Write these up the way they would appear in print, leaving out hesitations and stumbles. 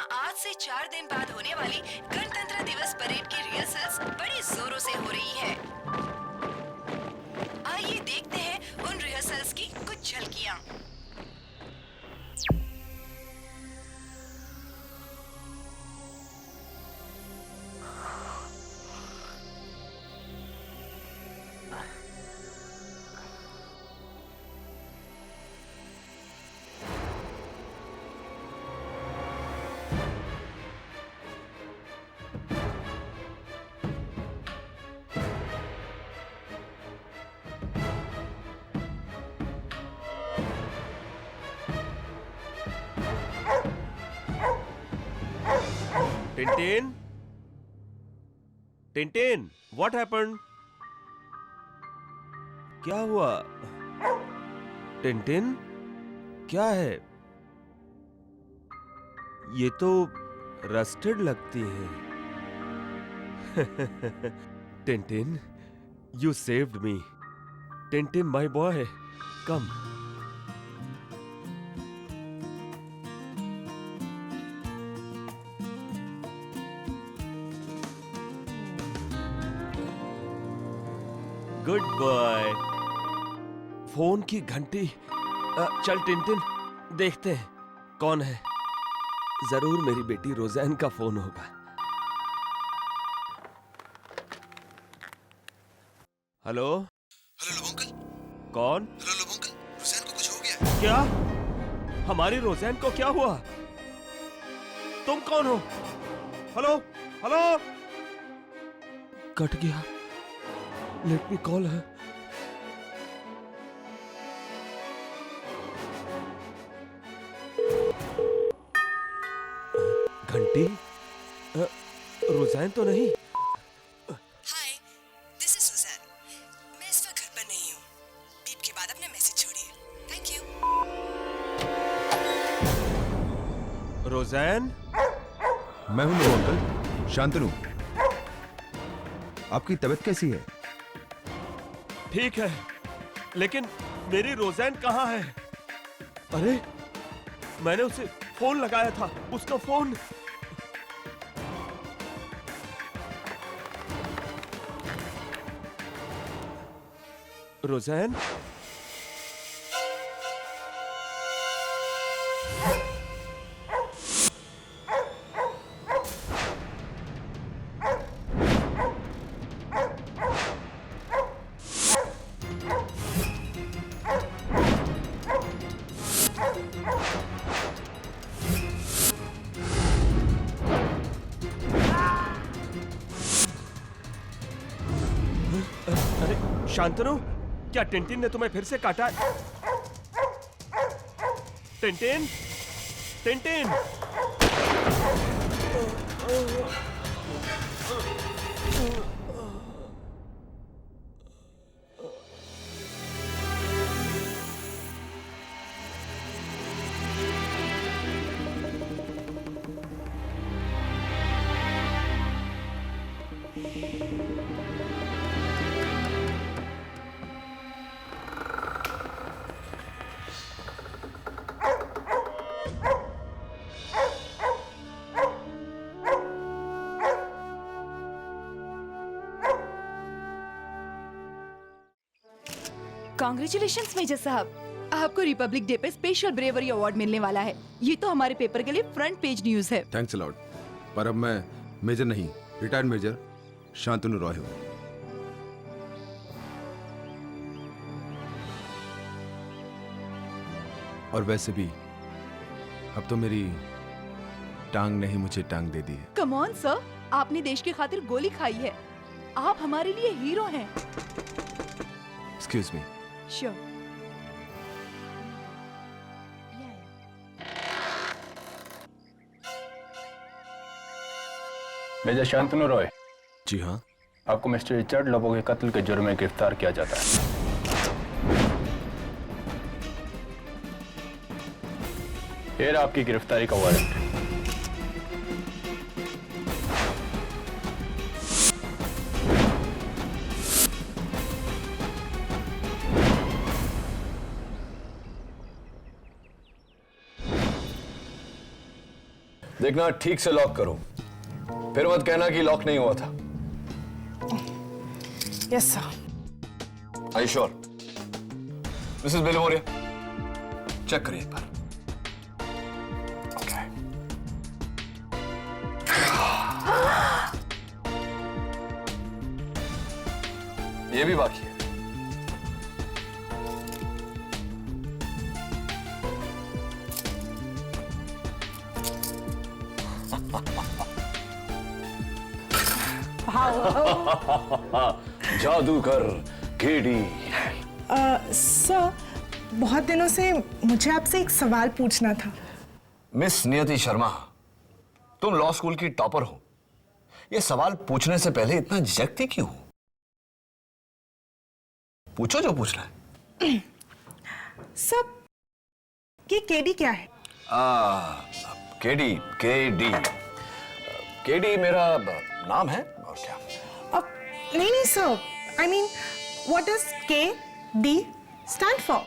जहां आज से 4 दिन बाद होने वाली गणतंत्र दिवस परेड की रिहर्सल्स बड़ी जोरों से हो रही है। आइए देखते हैं उन रिहर्सल्स की कुछ झलकियां। Tintin, Tintin, what happened? क्या हुआ? टिंटिन, क्या है? ये तो रस्टेड लगती है। Tintin, you saved me. Tintin, my boy, come. Good boy. Phone की घंटी। चल टिंटिन, देखते हैं कौन है। जरूर मेरी बेटी रोज़ैन का फोन होगा। हेलो। Hello uncle. कौन? हेलो अंकल, रोज़ैन को कुछ हो गया है। क्या? हमारी रोज़ैन को क्या हुआ? तुम कौन हो? Hello, hello. कट गया। लेट मी कॉल है। घंटी? रोज़ैन तो नहीं। हाय, दिस इज रोज़ैन। मैं इस वक्त घर पर नहीं हूँ। बीप के बाद अपना मैसेज छोड़िए। Thank you. रोज़ैन? मैं हूं नो अंकल, शांतनु। आपकी तबीयत कैसी है? ठीक है, लेकिन मेरी रोज़ैन कहाँ है? अरे, मैंने उसे फोन लगाया था, उसका फोन। रोज़ैन? अरे शांतनु, क्या टिंटिन ने तुम्हें फिर से काटा? Tintin, Tintin. कांग्रेचुलेशंस मेजर साहब, आपको रिपब्लिक डे पे स्पेशल ब्रेवरी अवार्ड मिलने वाला है। ये तो हमारे पेपर के लिए फ्रंट पेज न्यूज है। थैंक्स अलॉट, पर अब मैं मेजर नहीं, रिटायर्ड मेजर शांतनु रॉय हूं। और वैसे भी अब तो मेरी टांग ने ही मुझे टांग दे दी है। कम ऑन सर, आपने देश की खातिर गोली खाई है। आप हमारे लिए हीरो हैं। Excuse me. Sure. Major Shantanu Roy, जी हाँ। आपको मिस्टर रिचर्ड लोबो के कत्ल के जुर्म में गिरफ्तार किया जाता है। ये रहा आपकी गिरफ्तारी का वारंट। देखना ठीक से लॉक करो, फिर मत कहना कि लॉक नहीं हुआ था। Yes sir. Are you sure? Mrs Belmoria, check करिए एक बार। Okay. ये भी बाकी है। जादूगर केडी। सर, बहुत दिनों से मुझे आपसे एक सवाल पूछना था। मिस नियति शर्मा, तुम लॉ स्कूल की टॉपर हो, ये सवाल पूछने से पहले इतना झिझकती क्यों हो? पूछो जो पूछना है। सर, ये केडी क्या है? केडी केडी केडी मेरा नाम है, और क्या? नहीं नहीं sir, I mean what does KD stand for?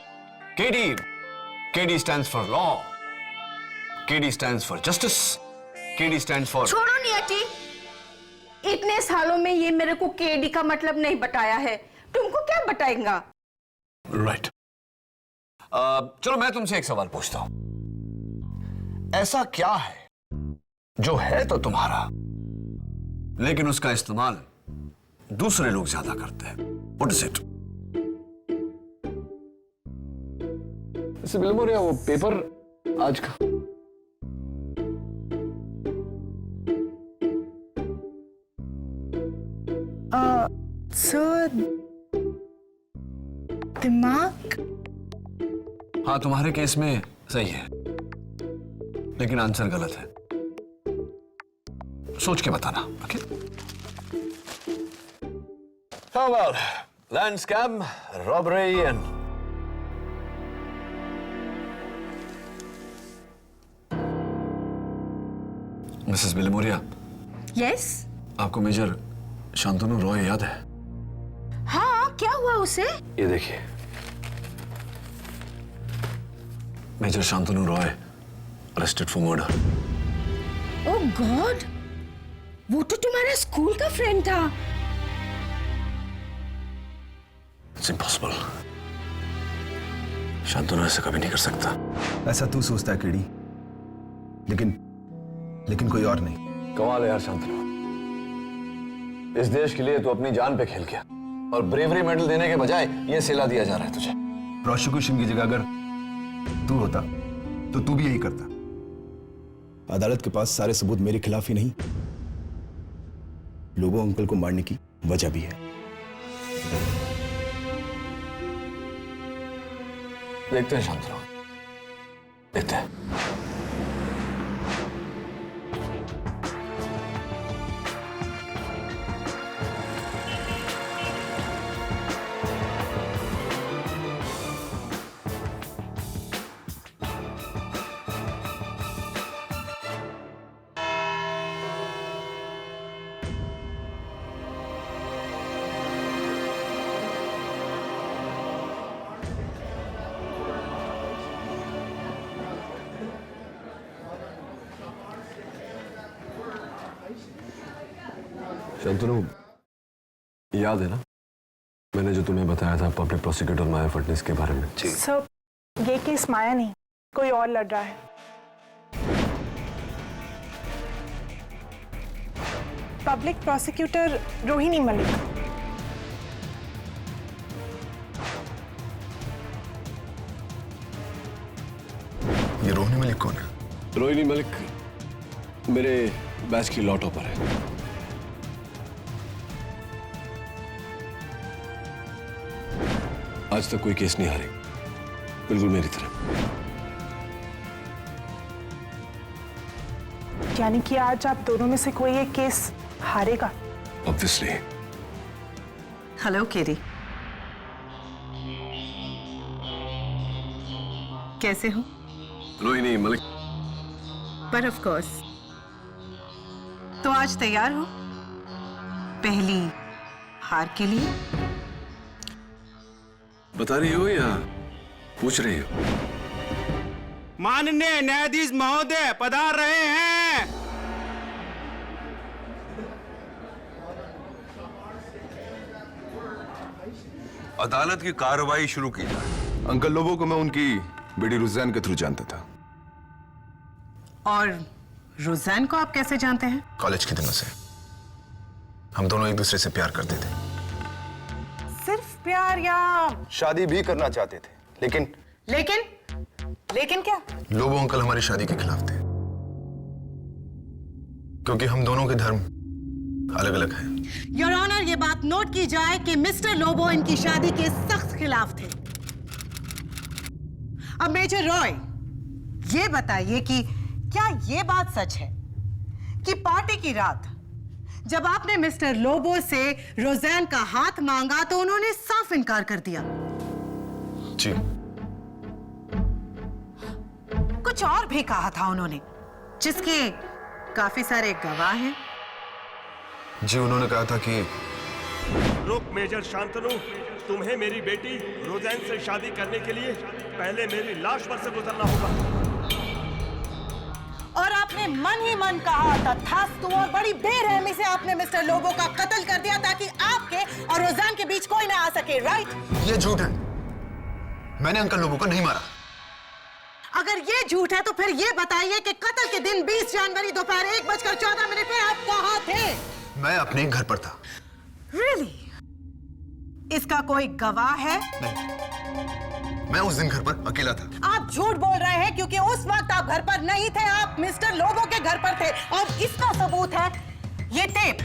KD stands for law. KD stands for justice. KD stands for... छोड़ो नियति, इतने सालों में ये मेरे को केडी का मतलब नहीं बताया है, तुमको क्या बताएगा? राइट। चलो मैं तुमसे एक सवाल पूछता हूं। ऐसा क्या है जो है तो तुम्हारा, लेकिन उसका इस्तेमाल दूसरे लोग ज्यादा करते हैं? What is it? इससे बिलमोरिया, वो पेपर आज का सर, दिमाग। हाँ, तुम्हारे केस में सही है, लेकिन आंसर गलत है। सोच के बताना, okay? How about land scam, robbery and... Mrs Bilimoria, yes. आपको मेजर शांतनु रॉय याद है? हाँ, क्या हुआ उसे? ये देखिए, major Shantanu Roy arrested for murder. Oh god, वो तो तुम्हारा स्कूल का फ्रेंड था। It's impossible. शांतनु ऐसा कभी नहीं कर सकता। ऐसा तू सोचता है केडी, लेकिन कोई और नहीं। कमाल है यार शांतनु, इस देश के लिए तू अपनी जान पे खेल गया, और ब्रेवरी मेडल देने के बजाय ये सिला दिया जा रहा है तुझे। प्रोसिक्यूशन की जगह अगर तू होता तो तू भी यही करता। अदालत के पास सारे सबूत मेरे खिलाफ ही नहीं, लोगों अंकल को मारने की वजह भी है। देखते हैं शांतनु, देखते हैं। शांतनु, याद है ना मैंने जो तुम्हें बताया था पब्लिक प्रोसिक्यूटर माया फडणवीस के बारे में? सर, ये केस माया नहीं, कोई और लड़ रहा है। Public prosecutor Rohini Malik. ये रोहिणी मलिक कौन है? रोहिणी मलिक मेरे बैच की लॉ टॉपर है। आज तक कोई केस नहीं हारी, बिल्कुल मेरी तरह। यानी कि आज आप दोनों में से कोई एक केस हारेगा? ऑब्वियसली। हेलो केडी, कैसे हो? रोहिणी मलिक। पर ऑफ कोर्स। तो आज तैयार हो पहली हार के लिए? बता रही हो या पूछ रही हो? माननीय न्यायाधीश महोदय पधार रहे हैं। अदालत की कार्रवाई शुरू की जाए। अंकल लोबो को मैं उनकी बेटी रुजैन के थ्रू जानता था। और रुजैन को आप कैसे जानते हैं? कॉलेज के दिनों से हम दोनों एक दूसरे से प्यार करते थे। सिर्फ प्यार या शादी भी करना चाहते थे, लेकिन लेकिन क्या? लोबो अंकल हमारी शादी के खिलाफ थे, क्योंकि हम दोनों के धर्म अलग अलग हैं। योर ऑनर, ये बात नोट की जाए कि मिस्टर लोबो इनकी शादी के सख्त खिलाफ थे। अब मेजर रॉय, ये बताइए कि क्या ये बात सच है कि पार्टी की रात जब आपने मिस्टर लोबो से रोज़ैन का हाथ मांगा तो उन्होंने साफ इनकार कर दिया? जी। कुछ और भी कहा था उन्होंने, जिसके काफी सारे गवाह हैं। जी, उन्होंने कहा था कि रुक मेजर शांतनु, तुम्हें मेरी बेटी रोज़ैन से शादी करने के लिए पहले मेरी लाश पर से गुजरना होगा। और आपने मन ही मन कहा तथास्तु, और बड़ी बेरहमी से आपने मिस्टर लोबो का कत्ल कर दिया ताकि आपके और रोज़ैन के बीच कोई ना आ सके, राइट? ये झूठ है। मैंने अंकल लोबो को नहीं मारा। अगर ये झूठ है तो फिर ये बताइए कि कत्ल के दिन 20 जनवरी दोपहर 1:14 पे आप कहाँ थे? मैं अपने घर पर था। Really? इसका कोई गवाह है? नहीं, मैं उस दिन घर पर अकेला था। आप झूठ बोल रहे हैं क्योंकि उस वक्त आप घर पर नहीं थे, आप मिस्टर लोबो के घर पर थे। और इसका सबूत है ये टेप।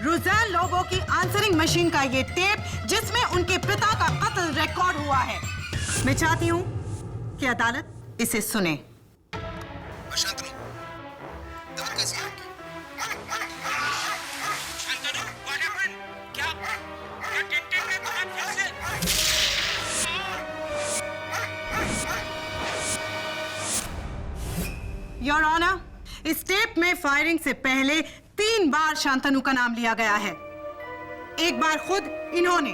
रोज़ैन लोबो की आंसरिंग मशीन का ये टेप, जिसमें उनके पिता का कत्ल रिकॉर्ड हुआ है। मैं चाहती हूं कि अदालत इसे सुने। योर ऑनर, इस टेप में फायरिंग से पहले 3 बार शांतनु का नाम लिया गया है। एक बार खुद इन्होंने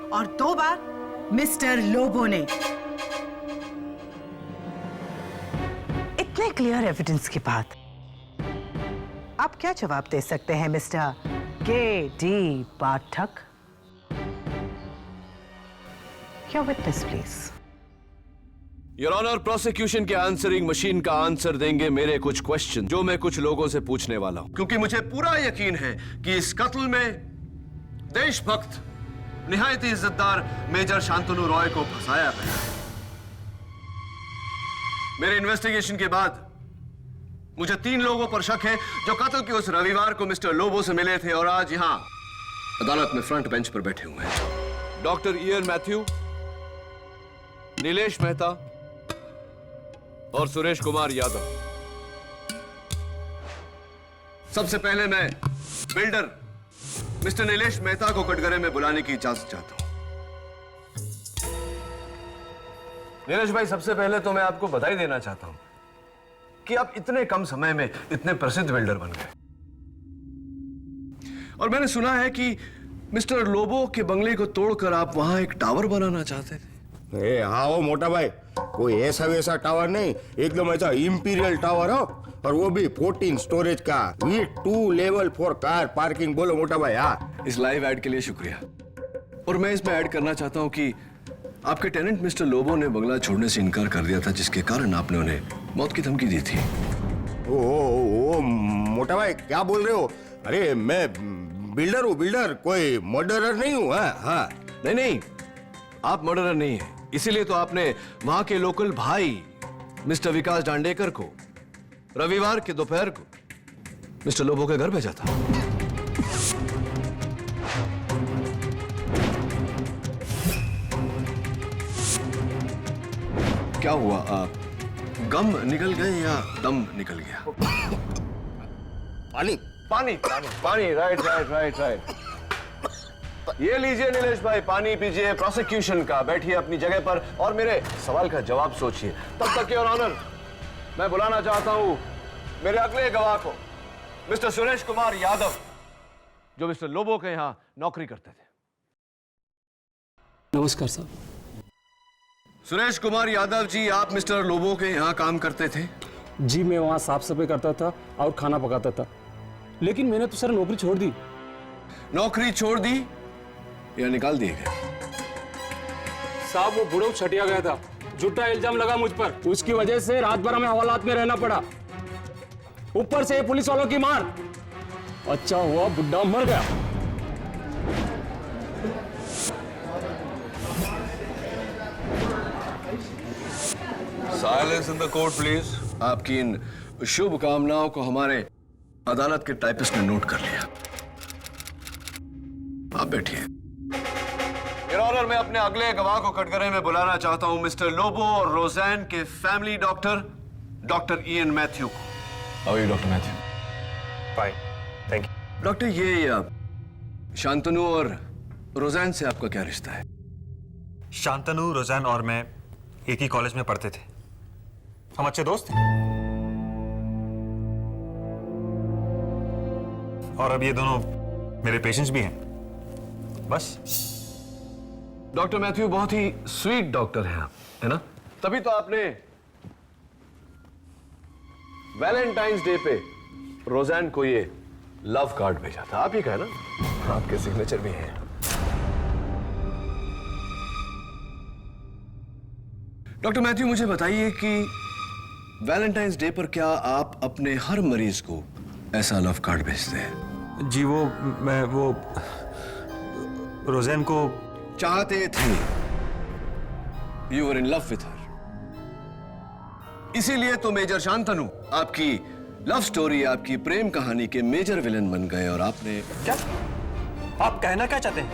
और 2 बार मिस्टर लोबो ने। इतने क्लियर एविडेंस के बाद आप क्या जवाब दे सकते हैं mister KD. Pathak? Your witness please. Your honour, prosecution के आंसरिंग मशीन का आंसर देंगे मेरे कुछ क्वेश्चन जो मैं कुछ लोगों से पूछने वाला हूं, क्योंकि मुझे पूरा यकीन है कि इस कत्ल में देशभक्त निहायत इज्जतदार मेजर शांतनु रॉय को फंसाया गया है। मेरे इन्वेस्टिगेशन के बाद मुझे 3 लोगों पर शक है जो कत्ल के उस रविवार को मिस्टर लोबो से मिले थे और आज यहां अदालत में फ्रंट बेंच पर बैठे हुए हैं। Doctor Ian Matthew, Nilesh Mehta और सुरेश कुमार यादव। सबसे पहले मैं बिल्डर मिस्टर नीलेश मेहता को कटघरे में बुलाने की इजाजत चाहता हूं। नीलेश भाई, सबसे पहले तो मैं आपको बधाई देना चाहता हूं कि आप इतने कम समय में इतने प्रसिद्ध बिल्डर बन गए। और मैंने सुना है कि मिस्टर लोबो के बंगले को तोड़कर आप वहां एक टावर बनाना चाहते थे। हाँ वो मोटा भाई, कोई ऐसा वैसा टावर नहीं, एकदम ऐसा इंपीरियल टावर हो, और वो भी 14 स्टोरेज का, with 2 level for car parking. बोलो मोटा भाई। हाँ, इस लाइव ऐड के लिए शुक्रिया। और मैं इसमें ऐड करना चाहता हूं कि आपके टेनेंट मिस्टर लोबो ने बंगला छोड़ने से इनकार कर दिया था, जिसके कारण आपने उन्हें मौत की धमकी दी थी। ओ मोटा भाई क्या बोल रहे हो? अरे मैं बिल्डर हूँ, बिल्डर, कोई मर्डरर नहीं हूँ। हाँ, नहीं, आप मर्डरर नहीं है, इसीलिए तो आपने वहां के लोकल भाई मिस्टर विकास डांडेकर को रविवार के दोपहर को मिस्टर लोबो के घर भेजा था। क्या हुआ, गम निकल गए या दम निकल गया? पानी पानी पानी पानी, राइट। ये लीजिए नीलेश भाई, पानी पीजिए। प्रोसिक्यूशन का बैठिए अपनी जगह पर और मेरे सवाल का जवाब सोचिए। तब तक योर ऑनर, मैं बुलाना चाहता हूं मेरे अगले गवाह को, मिस्टर सुरेश कुमार यादव, जो मिस्टर लोबो के यहां नौकरी करते थे। नमस्कार साहब। सुरेश कुमार यादव जी, आप मिस्टर लोबो के यहां काम करते थे? जी, मैं वहां साफ सफाई करता था और खाना पकाता था, लेकिन मैंने तो सर नौकरी छोड़ दी। नौकरी छोड़ दी या निकाल दिए गए? साहब वो बुढ़ऊ छटिया गया था, झूठा इल्जाम लगा मुझ पर, उसकी वजह से रात भर हमें हवालात में रहना पड़ा, ऊपर से पुलिस वालों की मार। अच्छा हुआ बुड्ढा मर गया। Silence in the court please. आपकी इन शुभ कामनाओं को हमारे अदालत के टाइपिस्ट ने नोट कर लिया। आप बैठिए। योर ऑनर, मैं अपने अगले गवाह को कटघरे में बुलाना चाहता हूं, मिस्टर लोबो और रोज़ैन के family doctor, doctor Ian Matthew को। How are you doctor Matthew? Fine, thank you. Doctor, ये शांतनु और रोज़ैन से आपका क्या रिश्ता है? शांतनु, रोज़ैन और मैं एक ही कॉलेज में पढ़ते थे, हम अच्छे दोस्त हैं। और अब ये दोनों मेरे पेशेंट्स भी हैं, बस। डॉक्टर मैथ्यू बहुत ही स्वीट डॉक्टर हैं आप, है ना? तभी तो आपने वैलेंटाइंस डे पे रोज़ैन को ये लव कार्ड भेजा था। आप ही का है ना? आपके सिग्नेचर भी हैं। डॉक्टर मैथ्यू, मुझे बताइए कि वैलेंटाइंस डे पर क्या आप अपने हर मरीज को ऐसा लव कार्ड भेजते हैं? जी मैं रोज़ैन को चाहते थे। You were in love with her. इसीलिए तो मेजर शांतनु आपकी लव स्टोरी, आपकी प्रेम कहानी के मेजर विलन बन गए। और आपने क्या? आप कहना क्या चाहते हैं?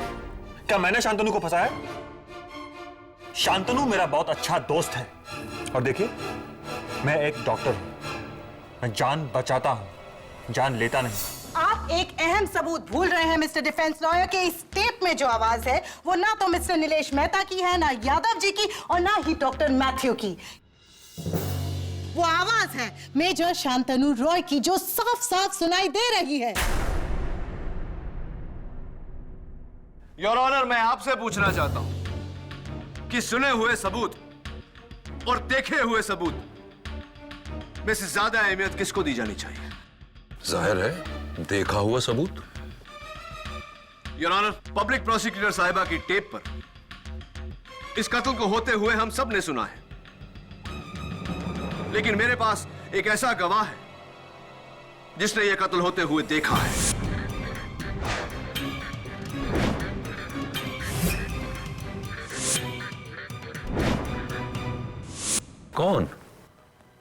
क्या मैंने शांतनु को फंसाया? शांतनु मेरा बहुत अच्छा दोस्त है, और देखिए, मैं एक डॉक्टर हूं। मैं जान बचाता हूं, जान लेता नहीं। आप एक अहम सबूत भूल रहे हैं मिस्टर डिफेंस लॉयर के इस टेप में जो आवाज है वो ना तो मिस्टर नीलेश मेहता की है, ना यादव जी की, और ना ही डॉक्टर मैथ्यू की। वो आवाज है मेजर शांतनु रॉय की, जो साफ साफ सुनाई दे रही है। योर ऑनर, मैं आपसे पूछना चाहता हूं कि सुने हुए सबूत और देखे हुए सबूत में से ज्यादा अहमियत किसको दी जानी चाहिए? जाहिर है देखा हुआ सबूत। योर ऑनर, पब्लिक प्रोसिक्यूटर साहिबा की टेप पर इस कत्ल को होते हुए हम सब ने सुना है, लेकिन मेरे पास एक ऐसा गवाह है जिसने यह कत्ल होते हुए देखा है। कौन?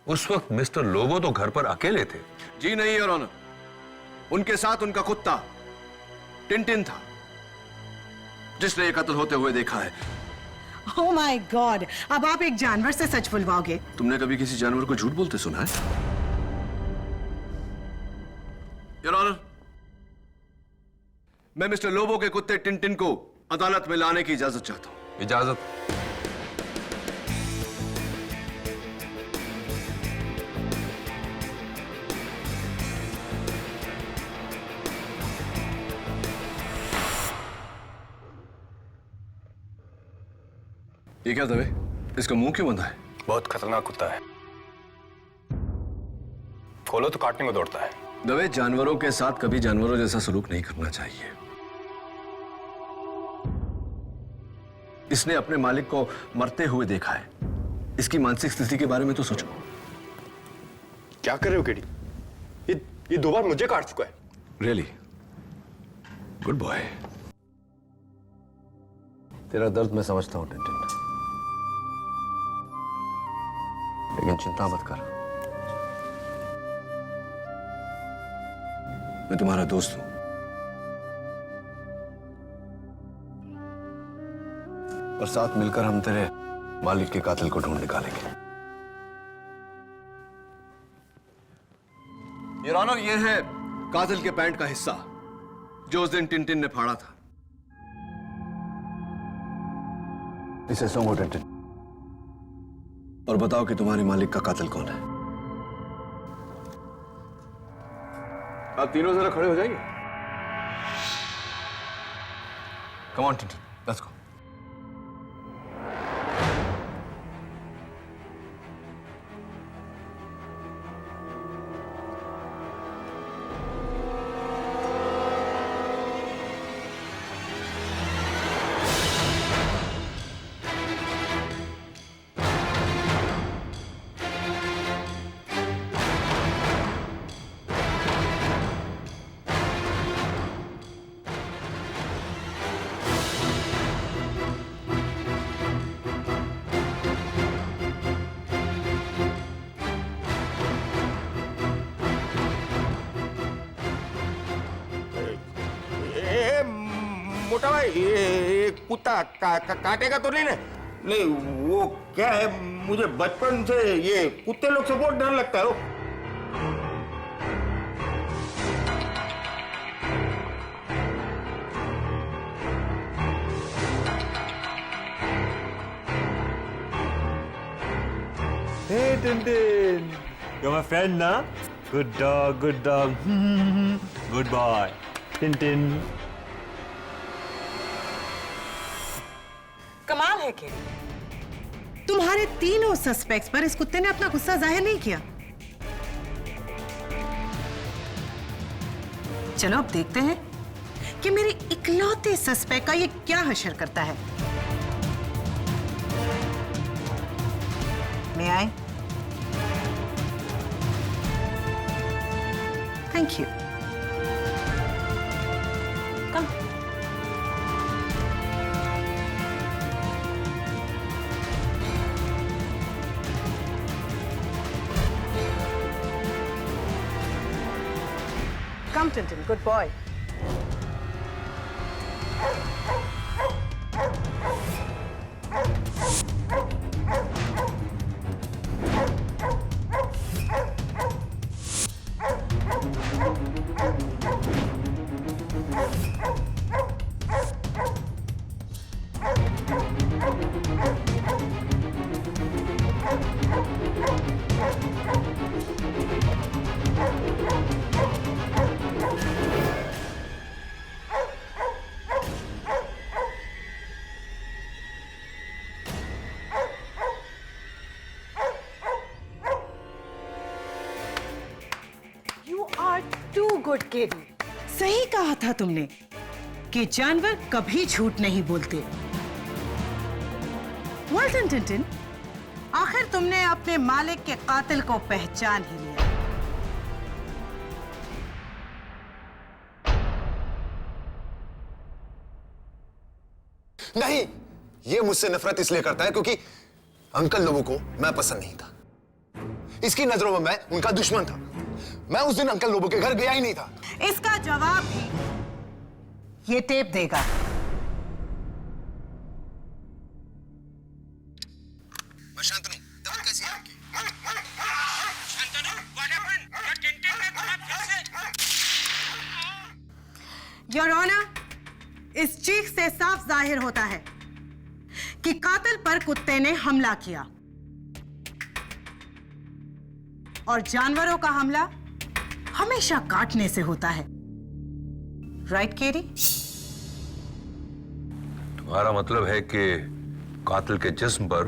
उस वक्त मिस्टर लोबो तो घर पर अकेले थे। जी नहीं योर ऑनर, उनके साथ उनका कुत्ता टिनटिन था, जिसने यह कत्ल होते हुए देखा है। ओह माय गॉड, अब आप एक जानवर से सच बुलवाओगे? तुमने कभी किसी जानवर को झूठ बोलते सुना है? योर ऑनर, मैं मिस्टर लोबो के कुत्ते टिनटिन को अदालत में लाने की इजाजत चाहता हूं। इजाजत? ये क्या दवे? इसका मुंह क्यों बंधा है? बहुत खतरनाक कुत्ता है, खोलो तो काटने को दौड़ता है। दवे, जानवरों के साथ कभी जानवरों जैसा सलूक नहीं करना चाहिए। इसने अपने मालिक को मरते हुए देखा है। इसकी मानसिक स्थिति के बारे में तो सोचो। क्या कर रहे हो केडी? ये 2 बार मुझे काट चुका है। Really good boy. तेरा दर्द मैं समझता हूं टिनटिन, लेकिन चिंता मत कर, मैं तुम्हारा दोस्त हूं और साथ मिलकर हम तेरे मालिक के कातिल को ढूंढ निकालेंगे। योर ऑनर, यह है कातिल के पैंट का हिस्सा जो उस दिन टिनटिन ने फाड़ा था। इसे सूंघो टिनटिन, और बताओ कि तुम्हारे मालिक का कातिल कौन है। आप तीनों जरा खड़े हो जाएंगे? Come on Tintin, let's go. मोटा भाई ये कुत्ता काटेगा तो नहीं ना? नहीं वो क्या है, मुझे बचपन से ये कुत्ते लोग से बहुत डर लगता है। Hey, Tintin. You're my friend, na? Good dog, good dog. Good boy. Tintin. कमाल है केडी, तुम्हारे तीनों सस्पेक्ट्स पर इस कुत्ते ने अपना गुस्सा जाहिर नहीं किया। चलो अब देखते हैं कि मेरे इकलौते सस्पेक्ट का ये क्या हशर करता है। मैं आए? Thank you. Come. Come, Tintin, good boy. Too good, Katie. सही कहा था तुमने कि जानवर कभी झूठ नहीं बोलते। Well done, Tintin. आखिर तुमने अपने मालिक के कातिल को पहचान ही लिया। नहीं, ये मुझसे नफरत इसलिए करता है क्योंकि अंकल लोगों को मैं पसंद नहीं था। इसकी नजरों में मैं उनका दुश्मन था। मैं उस दिन अंकल लोबो के घर गया ही नहीं था। इसका जवाब भी ये टेप देगा। मैं शांतनु, दवा कैसी है आपकी? Shantanu, what happened? क्या टिंटिन ने तुम्हें फिर से? योर ऑनर, इस चीख से साफ जाहिर होता है कि कातिल पर कुत्ते ने हमला किया और जानवरों का हमला हमेशा काटने से होता है। Right KD? तुम्हारा मतलब है कि कातिल के जिस्म पर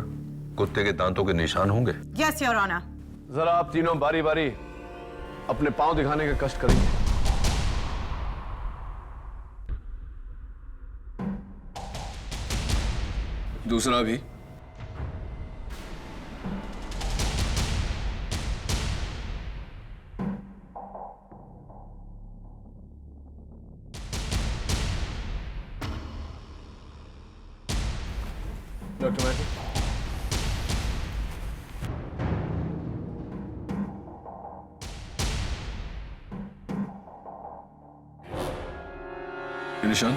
कुत्ते के दांतों के निशान होंगे? Yes your honour. जरा आप तीनों बारी बारी अपने पांव दिखाने का कष्ट करेंगे। दूसरा भी। Doctor Matthew. निशान?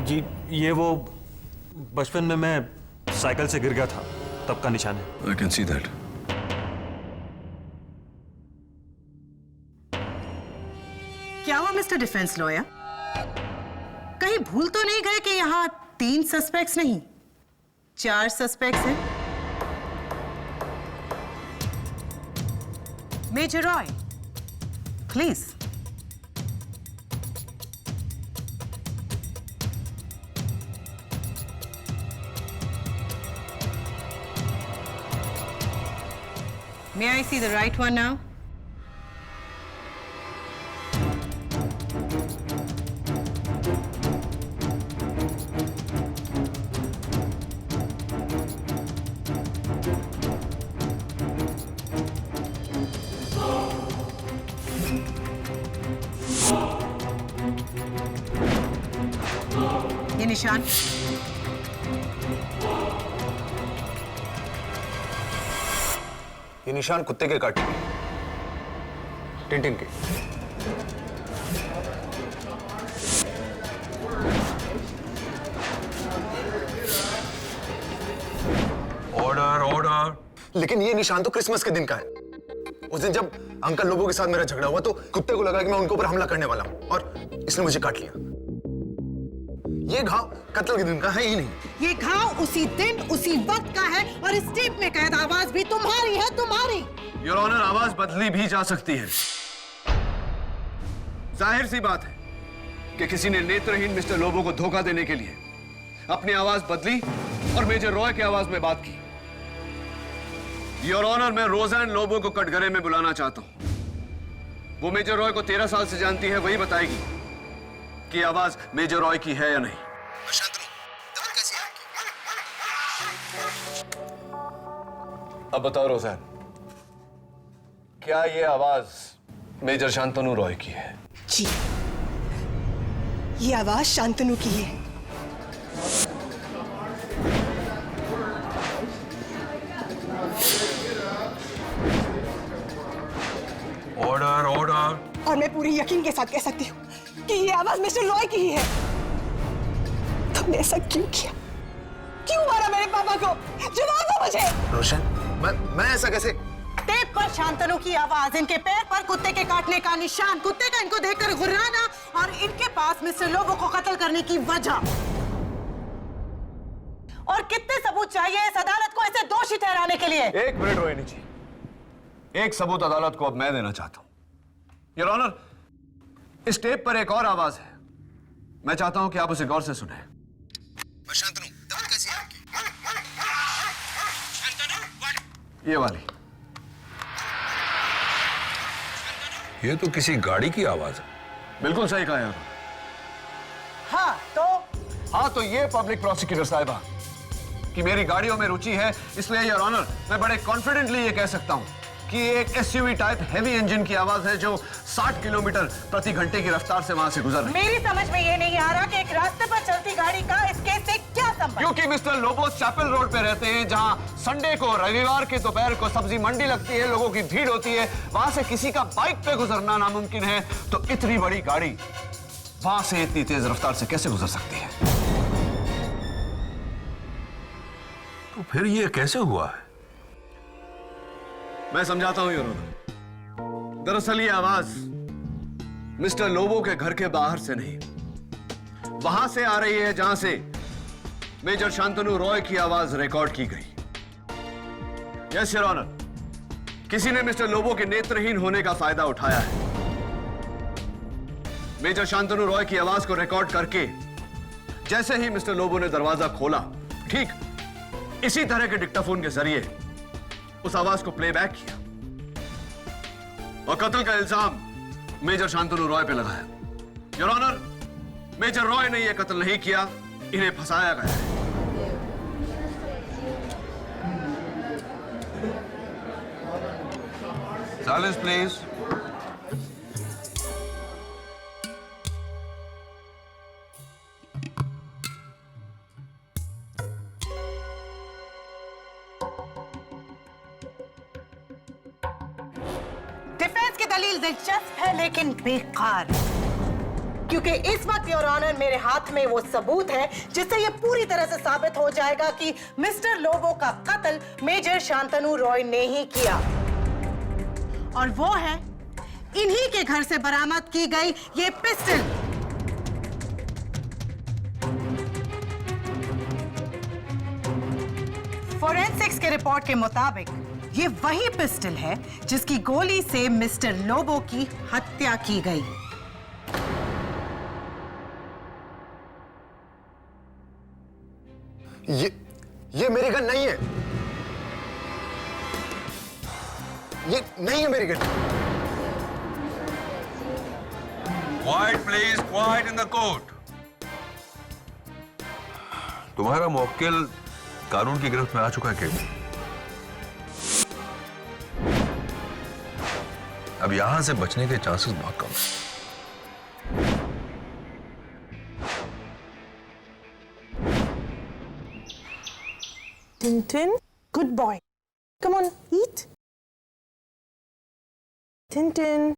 जी, ये वो बचपन में मैं साइकिल से गिर गया था, तब का निशान है। I can see that. क्या हुआ मिस्टर डिफेंस लॉयर? कहीं भूल तो नहीं गए कि यहाँ 3 सस्पेक्ट्स नहीं 4 सस्पेक्ट्स हैं? Major Roy, please. May I see the right one now? ये निशान। ये निशान कुत्ते के काटे। टिनटिन की। Order order. लेकिन ये निशान तो क्रिसमस के दिन का है। उस दिन जब अंकल लोबो के साथ मेरा झगड़ा हुआ तो कुत्ते को लगा कि मैं उनके ऊपर हमला करने वाला हूं और इसने मुझे काट लिया। ये घाव कत्ल के दिन का है ही नहीं। ये घाव उसी दिन उसी वक्त का है और इस टेप में कैद आवाज भी तुम्हारी है, तुम्हारी। योर ऑनर, आवाज बदली भी जा सकती है। जाहिर सी बात है कि किसी ने नेत्रहीन मिस्टर लोबो को धोखा देने के लिए अपनी आवाज बदली और मेजर रॉय की आवाज में बात की। योर ऑनर, मैं रोज़ैन लोबो को कटघरे में बुलाना चाहता हूं। वो मेजर रॉय को 13 साल से जानती है, वही बताएगी कि आवाज मेजर रॉय की है या नहीं। अब बताओ रोज़ैन, क्या ये आवाज मेजर शांतनु रॉय की है? जी, ये आवाज शांतनु की है। Order order. और मैं पूरी यकीन के साथ कह सकती हूँ कि ये आवाज मिस्टर रॉय की ही है। तुमने ऐसा क्यों किया? क्यों मारा मेरे पापा को? जवाब दो मुझे। रोशन, मैं ऐसा कैसे? टेप पर शांतनु की आवाज, इनके पैर पर कुत्ते के काटने का निशान, कुत्ते का इनको देखकर गुर्राना और इनके पास मिस्टर लोबो को कत्ल करने की वजह। और कितने सबूत चाहिए इस अदालत को इसे दोषी ठहराने के लिए? 1 मिनट रोहिणी जी, एक सबूत अदालत को अब मैं देना चाहता हूं। योर ऑनर, इस टेप पर एक और आवाज है। मैं चाहता हूं कि आप उसे गौर से सुने। शांतनु, दवा कैसी है आपकी? ये वाली। ये तो किसी गाड़ी की आवाज है। बिल्कुल सही कहा यार। हाँ तो ये पब्लिक प्रोसिक्यूटर साहिबा कि मेरी गाड़ियों में रुचि है, इसलिए योर ऑनर मैं बड़े कॉन्फिडेंटली ये कह सकता हूं कि एक एसयूवी टाइप हेवी इंजन की आवाज है जो 60 किलोमीटर प्रति घंटे की रफ्तार से वहां से गुजर रही है। मेरी समझ में ये नहीं आ रहा कि एक रास्ते पर चलती गाड़ी का इस केस से क्या संबंध? क्योंकि मिस्टर लोबो चैपल रोड पे रहते हैं, जहां संडे को, रविवार के दोपहर को सब्जी मंडी लगती है, लोगों की भीड़ होती है। वहां से किसी का बाइक पे गुजरना नामुमकिन है, तो इतनी बड़ी गाड़ी वहां से इतनी तेज रफ्तार से कैसे गुजर सकती है? तो फिर ये कैसे हुआ है? मैं समझाता हूं योर ऑनर। दरअसल ये आवाज मिस्टर लोबो के घर के बाहर से नहीं, वहां से आ रही है जहां से मेजर शांतनु रॉय की आवाज रिकॉर्ड की गई। यस योर ऑनर, किसी ने मिस्टर लोबो के नेत्रहीन होने का फायदा उठाया है। मेजर शांतनु रॉय की आवाज को रिकॉर्ड करके जैसे ही मिस्टर लोबो ने दरवाजा खोला, ठीक इसी तरह के डिक्टाफोन के जरिए उस आवाज को प्लेबैक किया और कत्ल का इल्जाम मेजर शांतनु रॉय पे लगाया। योर ऑनर, मेजर रॉय ने यह कत्ल नहीं किया, इन्हें फंसाया गया है। Silence please. डिफेंस की दलील दिलचस्प है लेकिन बेकार, क्योंकि इस वक्त योर ऑनर मेरे हाथ में वो सबूत है जिससे ये पूरी तरह से साबित हो जाएगा कि मिस्टर लोबो का कत्ल मेजर शांतनु रॉय ने ही किया। और वो है इन्हीं के घर से बरामद की गई ये पिस्टल। फोरेंसिक्स के रिपोर्ट के मुताबिक ये वही पिस्टल है जिसकी गोली से मिस्टर लोबो की हत्या की गई। ये मेरी गन नहीं है। ये नहीं है मेरी gun. Quite please, quite in the court. तुम्हारा मुवक्किल कानून की गिरफ्त में आ चुका है केस। अब यहां से बचने के चांसेस बहुत कम है। Tintin, good boy. Come on, eat. Tintin.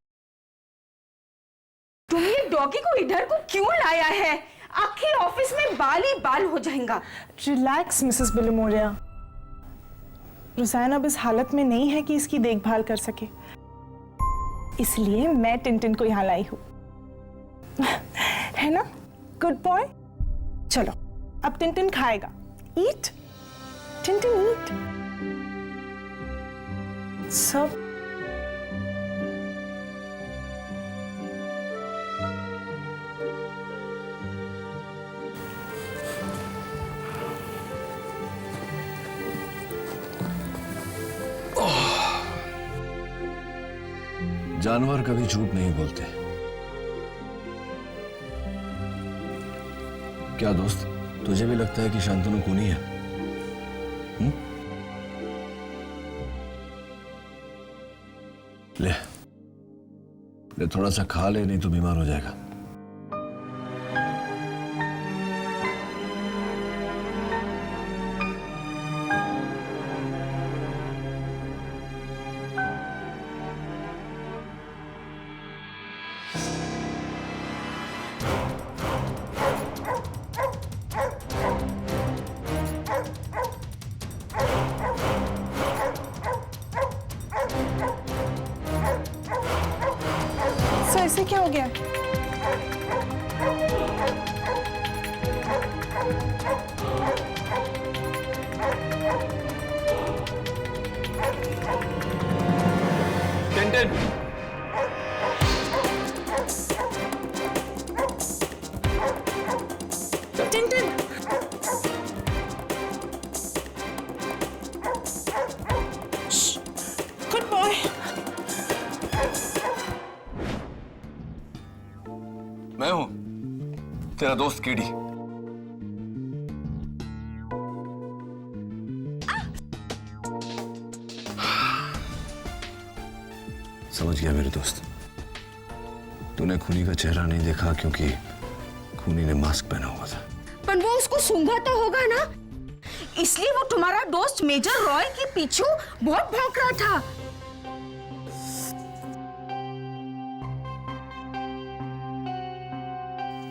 तुम ये डॉगी को इधर को क्यों लाया है? आखिर ऑफिस में बाल ही बाल हो जाएगा। Relax Mrs Bilimoria. रुज़ैन अब इस हालत में नहीं है कि इसकी देखभाल कर सके, इसलिए मैं टिंटिन को यहाँ लाई हूँ। है ना गुड बॉय? चलो अब टिंटिन खाएगा। ईट टिंटिन ईट। सब जानवर कभी झूठ नहीं बोलते। क्या दोस्त, तुझे भी लगता है कि शांतनु खूनी है? ले थोड़ा सा खा ले, नहीं तो बीमार हो जाएगा। सर इसे क्या हो गया? Tintin, Tintin good boy. मैं हूं तेरा दोस्त कीड़ी। समझ गया मेरे दोस्त, तूने खूनी का चेहरा नहीं देखा क्योंकि खूनी ने मास्क पहना हुआ था। पर वो उसको सूंघा तो होगा ना, इसलिए वो तुम्हारा दोस्त मेजर रॉय के पीछे बहुत भौंक रहा था।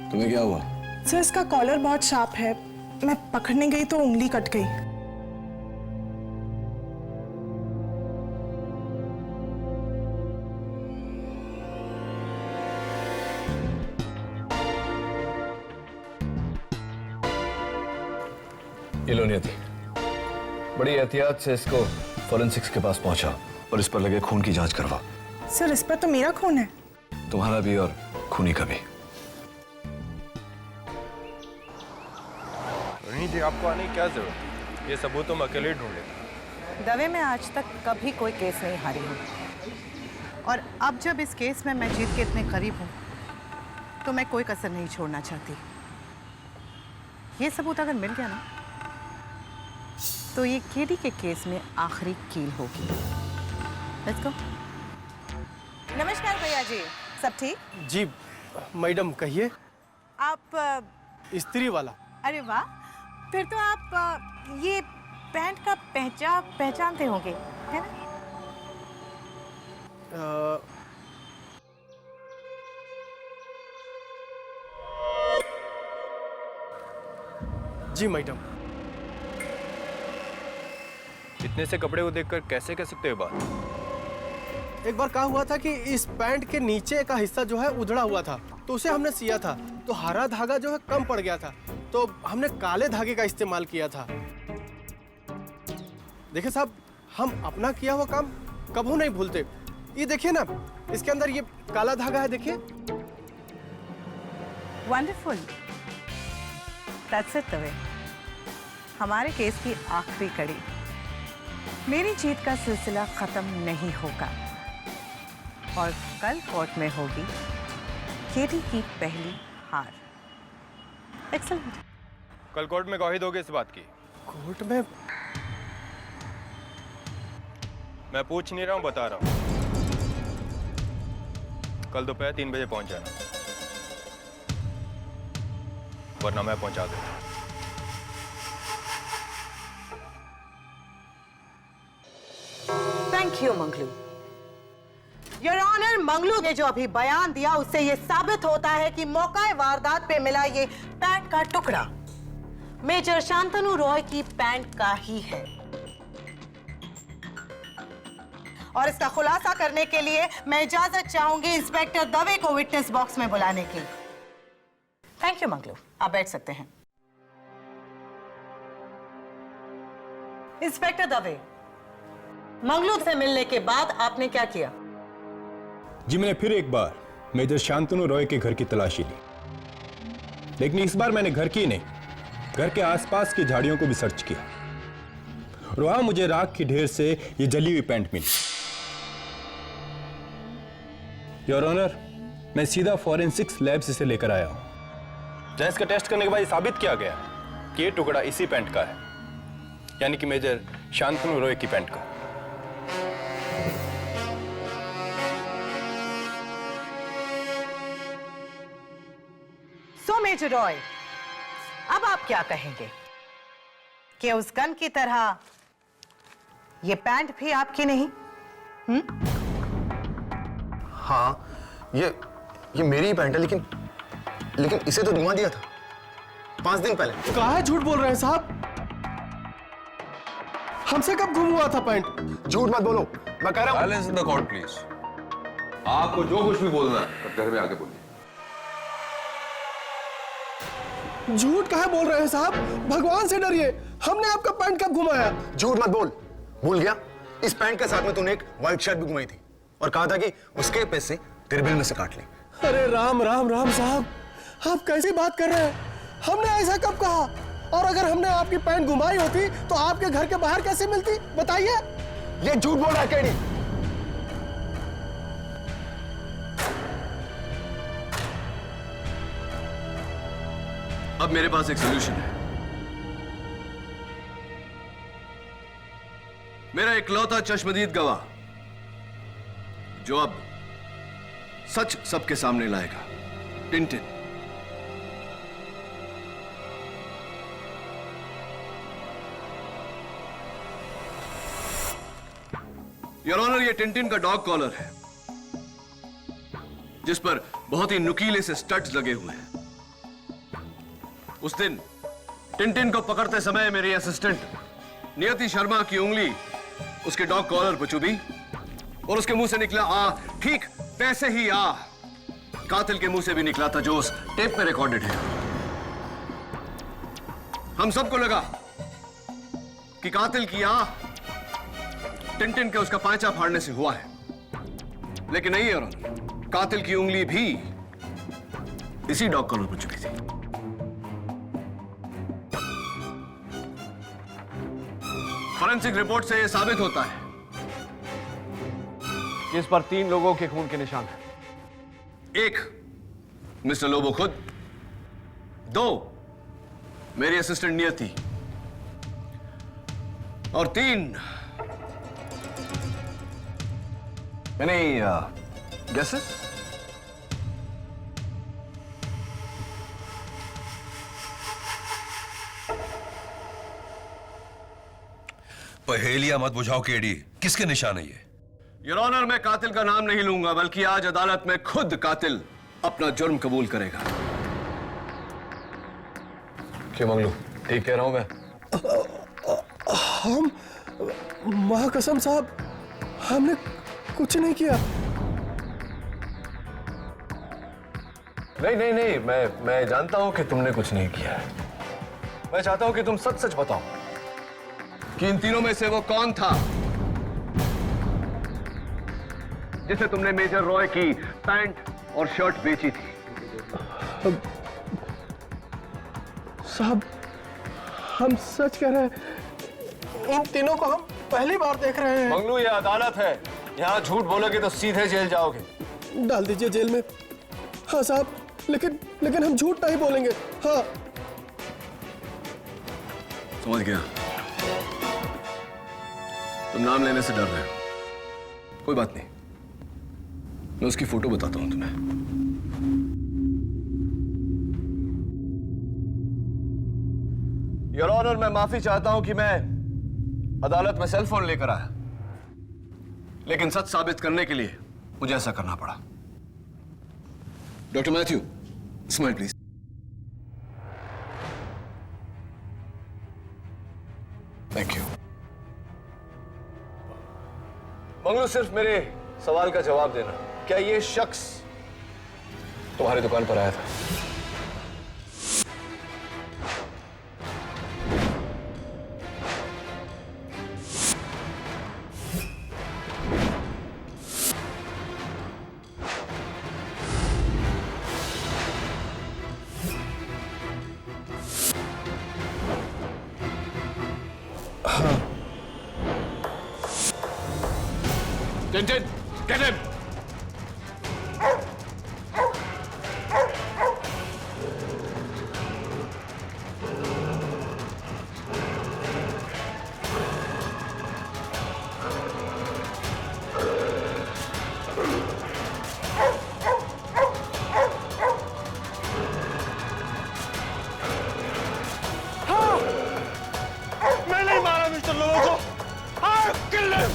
तुम्हें क्या हुआ? सर इसका कॉलर बहुत शार्प है, मैं पकड़ने गई तो उंगली कट गई। ये लो नियति, बड़ी एहतियात से इसको फॉरेंसिक्स के पास पहुंचा और इस पर लगे खून की जांच करवा। सर इस पर तो मेरा खून है। तुम्हारा भी और खूनी का भी। रोहिणी जी, आपको आने की क्या जरूरत है? ये सबूत हम अकेले ढूंढे। दवे में आज तक कभी कोई केस नहीं हारी हूँ, और अब जब इस केस में मैं जीत के इतने करीब हूँ तो मैं कोई कसर नहीं छोड़ना चाहती। ये सबूत अगर मिल गया ना तो ये केडी के केस में आखिरी कील होगी। Let's go. नमस्कार भैया जी, सब ठीक? जी मैडम कहिए। आप स्त्री वाला। अरे वाह, फिर तो आप ये पैंट का पहचानते होंगे, है ना? जी मैडम। इतने से कपड़े को देखकर कैसे कह सकते हो बात? एक बार क्या हुआ था कि इस पैंट के नीचे का हिस्सा जो है उधड़ा हुआ था, तो उसे हमने सिया था, तो हरा धागा जो है कम पड़ गया था, तो हमने काले धागे का इस्तेमाल किया था। देखिए साहब, हम अपना किया हुआ काम कभी नहीं भूलते। ये देखिए ना, इसके अंदर ये काला धागा है, देखिए। वंडरफुल। That's it Dave. हमारे केस की आखिरी कड़ी। मेरी जीत का सिलसिला खत्म नहीं होगा और कल कोर्ट में होगी केडी की पहली हार। एक्सेलेंट। कल कोर्ट में गवाही दोगे इस बात की? कोर्ट में? मैं पूछ नहीं रहा हूं, बता रहा हूं। कल दोपहर 3 बजे पहुंच जाना, वरना मैं पहुंचा दूंगा। Thank you Manglu. Your honour, Manglu ने जो अभी बयान दिया उससे यह साबित होता है कि मौका वारदात पे मिला ये पैंट का टुकड़ा मेजर शांतनु रॉय की पैंट का ही है। और इसका खुलासा करने के लिए मैं इजाजत चाहूंगी इंस्पेक्टर दवे को विटनेस बॉक्स में बुलाने की। थैंक यू मंगलू, आप बैठ सकते हैं। इंस्पेक्टर दवे, मंगलू से मिलने के बाद आपने क्या किया? जी मैंने फिर एक बार मेजर शांतनु रॉय के घर की तलाशी ली, लेकिन इस बार मैंने घर की नहीं, घर के आसपास की झाड़ियों को भी सर्च किया। और वहां मुझे राख की ढेर से ये जली हुई पैंट मिली। योर ऑनर, मैं सीधा फॉरेंसिक्स लैब से लेकर आया हूं, जहां इसका टेस्ट करने के बाद साबित किया गया कि ये टुकड़ा इसी पैंट का है, यानी कि मेजर शांतनु रॉय की पैंट का। सो मेजर रॉय, अब आप क्या कहेंगे कि उस गन की तरह ये पैंट भी आपकी नहीं? हाँ, ये मेरी ही पैंट है, लेकिन इसे तो घुमा दिया था 5 दिन पहले। काहे झूठ बोल रहे हैं साहब? हमसे कब गुम हुआ था पैंट? झूठ मत बोलो, मैं कह रहा हूं। Silence in the court please. आपको जो कुछ भी बोलना है घर में आके बोलिए। झूठ काहे बोल रहे हैं साहब? भगवान से डरिए, हमने आपका पैंट कब घुमाया? झूठ मत बोल। भूल गया, इस पैंट के साथ में तूने एक व्हाइट शर्ट भी घुमाई थी और कहा था कि उसके पैसे तेरे बिल में से काट ले। अरे राम राम राम साहब, आप कैसी बात कर रहे हैं? हमने ऐसा कब कहा? और अगर हमने आपकी पैंट घुमाई होती तो आपके घर के बाहर कैसे मिलती, बताइए। ये झूठ बोल रहा है केडी। अब मेरे पास एक सोल्यूशन है। मेरा इकलौता चश्मदीद गवाह जो अब सच सबके सामने लाएगा, टिंटिन। योर ऑनर, ये टिंटिन का डॉग कॉलर है जिस पर बहुत ही नुकीले से स्टड्स लगे हुए हैं। उस दिन टिंटिन को पकड़ते समय मेरी असिस्टेंट नियति शर्मा की उंगली उसके डॉग कॉलर पर चुभी और उसके मुंह से निकला आ ठीक वैसे ही आ कातिल के मुंह से भी निकला था जो उस टेप में रिकॉर्डेड है। हम सबको लगा कि कातिल की आ टिंटिन के उसका पांचा फाड़ने से हुआ है, लेकिन नहीं है, कातिल की उंगली भी इसी डॉग कॉलर पर चुकी थी। फॉरेंसिक रिपोर्ट से यह साबित होता है कि इस पर 3 लोगों के खून के निशान हैं। 1 मिस्टर लोबो खुद, 2 मेरी असिस्टेंट नियति और 3 नहीं गेसेस? पहेलियां मत बुझाओ केडी, किसके निशान है ये? योर ऑनर, मैं कातिल का नाम नहीं लूंगा, बल्कि आज अदालत में खुद कातिल अपना जुर्म कबूल करेगा। क्यों मंगलू, ठीक कह रहा हूं मैं? हम महाकसम साहब, हमने कुछ नहीं किया। नहीं, मैं जानता हूं कि तुमने कुछ नहीं किया है। मैं चाहता हूं कि तुम सच सच बताओ कि इन तीनों में से वो कौन था जिसे तुमने मेजर रॉय की पैंट और शर्ट बेची थी? साहब, हम सच कह रहे हैं, इन तीनों को हम पहली बार देख रहे हैं। मंगलू, ये अदालत है, यहां झूठ बोलोगे तो सीधे जेल जाओगे। डाल दीजिए जेल में। हाँ साहब, लेकिन हम झूठ नहीं बोलेंगे। हाँ, समझ गया। तुम नाम लेने से डर रहे हो, कोई बात नहीं, मैं उसकी फोटो बताता हूं तुम्हें। योर ऑनर, मैं माफी चाहता हूं कि मैं अदालत में सेल फोन लेकर आया, लेकिन सच साबित करने के लिए मुझे ऐसा करना पड़ा। Doctor Matthew, smile please. Thank you. Manglu, सिर्फ मेरे सवाल का जवाब देना, क्या ये शख्स तुम्हारी दुकान पर आया था? Tintin, get him! मैं नहीं मारा मिस्टर लोगों को। Kill him.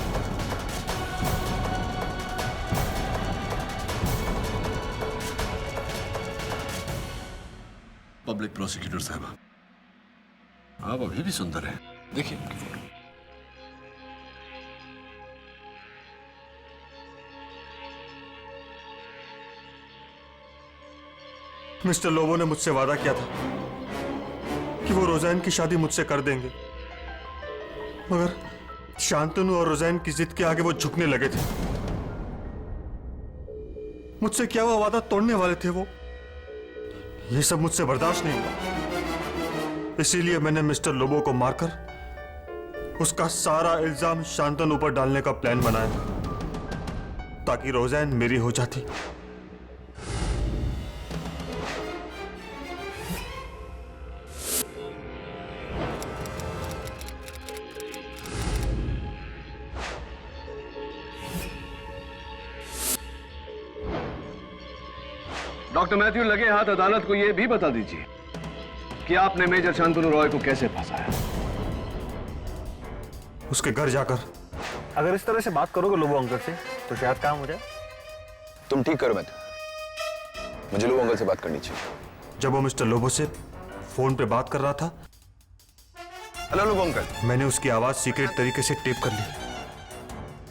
पब्लिक प्रोसिक्यूटर साहब, आप अभी भी सुंदर हैं। देखिए उनकी फोटो। मिस्टर लोबो ने मुझसे वादा किया था कि वो रोज़ैन की शादी मुझसे कर देंगे, मगर शांतनु और रोज़ैन की जिद के आगे वो झुकने लगे थे। मुझसे क्या वो वादा तोड़ने वाले थे वो। ये सब मुझसे बर्दाश्त नहीं हुआ, इसीलिए मैंने मिस्टर लोबो को मारकर उसका सारा इल्जाम शांतनु पर डालने का प्लान बनाया ताकि रोज़ैन मेरी हो जाती। डॉक्टर मैथ्यू, लगे हाथ अदालत को यह भी बता दीजिए कि आपने मेजर शांतनु रॉय को कैसे फंसाया। उसके घर जाकर। अगर इस तरह से बात करोगे लोबो अंकल से तो शायद काम हो जाए। तुम ठीक करो मैथ्यू, मुझे लोबो अंकल से बात करनी चाहिए। जब वो मिस्टर लोबो से फोन पे बात कर रहा था, हेलो लोबो अंकल, मैंने उसकी आवाज सीक्रेट तरीके से टेप कर ली।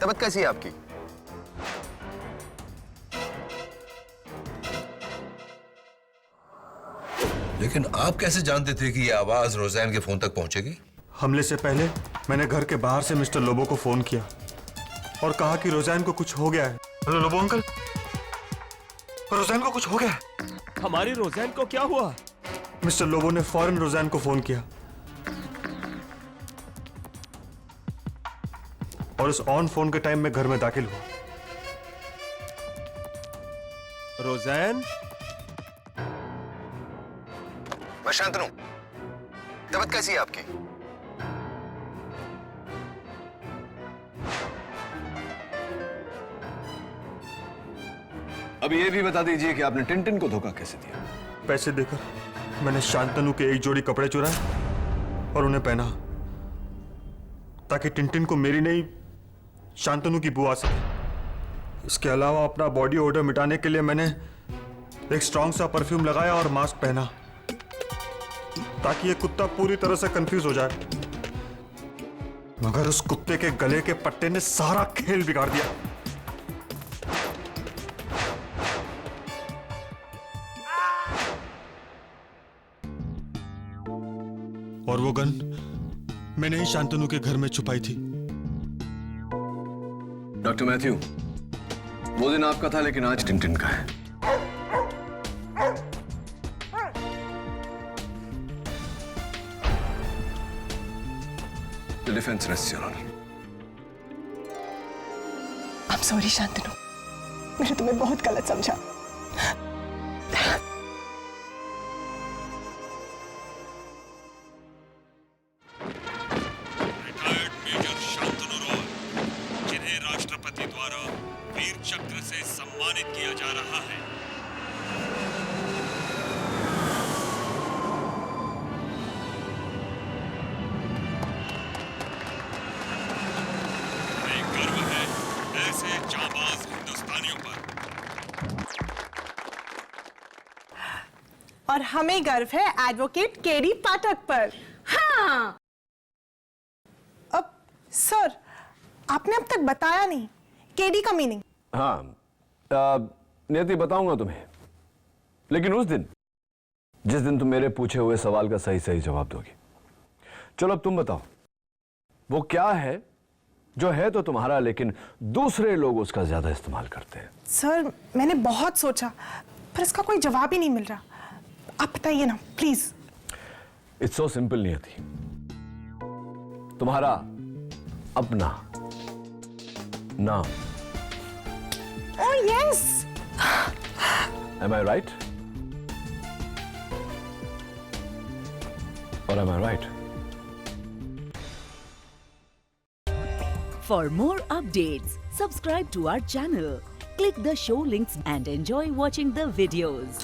तबीयत कैसी है आपकी? लेकिन आप कैसे जानते थे कि यह आवाज रोज़ैन के फोन तक पहुंचेगी? हमले से पहले मैंने घर के बाहर से मिस्टर लोबो को फोन किया और कहा कि रोज़ैन को कुछ हो गया है। हेलो लोबो अंकल, रोज़ैन को कुछ हो गया है। हमारी रोज़ैन को क्या हुआ? मिस्टर लोबो ने फौरन रोज़ैन को फोन किया और उस ऑन फोन के टाइम में घर में दाखिल हुआ। रोज़ैन, मैं शांतनु, तबीयत कैसी है आपकी? अब ये भी बता दीजिए कि आपने टिंटिन को धोखा कैसे दिया? पैसे देकर मैंने शांतनु के एक जोड़ी कपड़े चुराए और उन्हें पहना ताकि टिंटिन को मेरी नहीं शांतनु की बू आ सके। इसके अलावा अपना बॉडी ओडर मिटाने के लिए मैंने एक स्ट्रॉन्ग सा परफ्यूम लगाया और मास्क पहना ताकि ये कुत्ता पूरी तरह से कंफ्यूज हो जाए, मगर उस कुत्ते के गले के पट्टे ने सारा खेल बिगाड़ दिया। और वो गन मैंने ही शांतनु के घर में छुपाई थी। डॉक्टर मैथ्यू, वो दिन आपका था लेकिन आज टिंटिन का है। The defense rests, Your Honor. I'm sorry, Shantanu, मैंने तुम्हें बहुत गलत समझा। रिटायर्ड मेजर शांतनु रॉय, जिन्हें राष्ट्रपति द्वारा वीर चक्र से सम्मानित किया जा रहा है। हमें गर्व है ऐसे जाबाज हिंदुस्तानियों पर और हमें गर्व है एडवोकेट केडी पाठक पर। हाँ। अब सर, आपने अब तक बताया नहीं केडी का मीनिंग। हाँ, नियति बताऊंगा तुम्हें, लेकिन उस दिन जिस दिन तुम मेरे पूछे हुए सवाल का सही सही जवाब दोगी। चलो अब तुम बताओ, वो क्या है जो है तो तुम्हारा लेकिन दूसरे लोग उसका ज्यादा इस्तेमाल करते हैं? सर, मैंने बहुत सोचा पर इसका कोई जवाब ही नहीं मिल रहा। आप बताइए ना प्लीज। इट्स सो सिंपल नियति, तुम्हारा अपना नाम। Oh yes. Am I right? Or am I right? For more updates, subscribe to our channel, click the show links and enjoy watching the videos.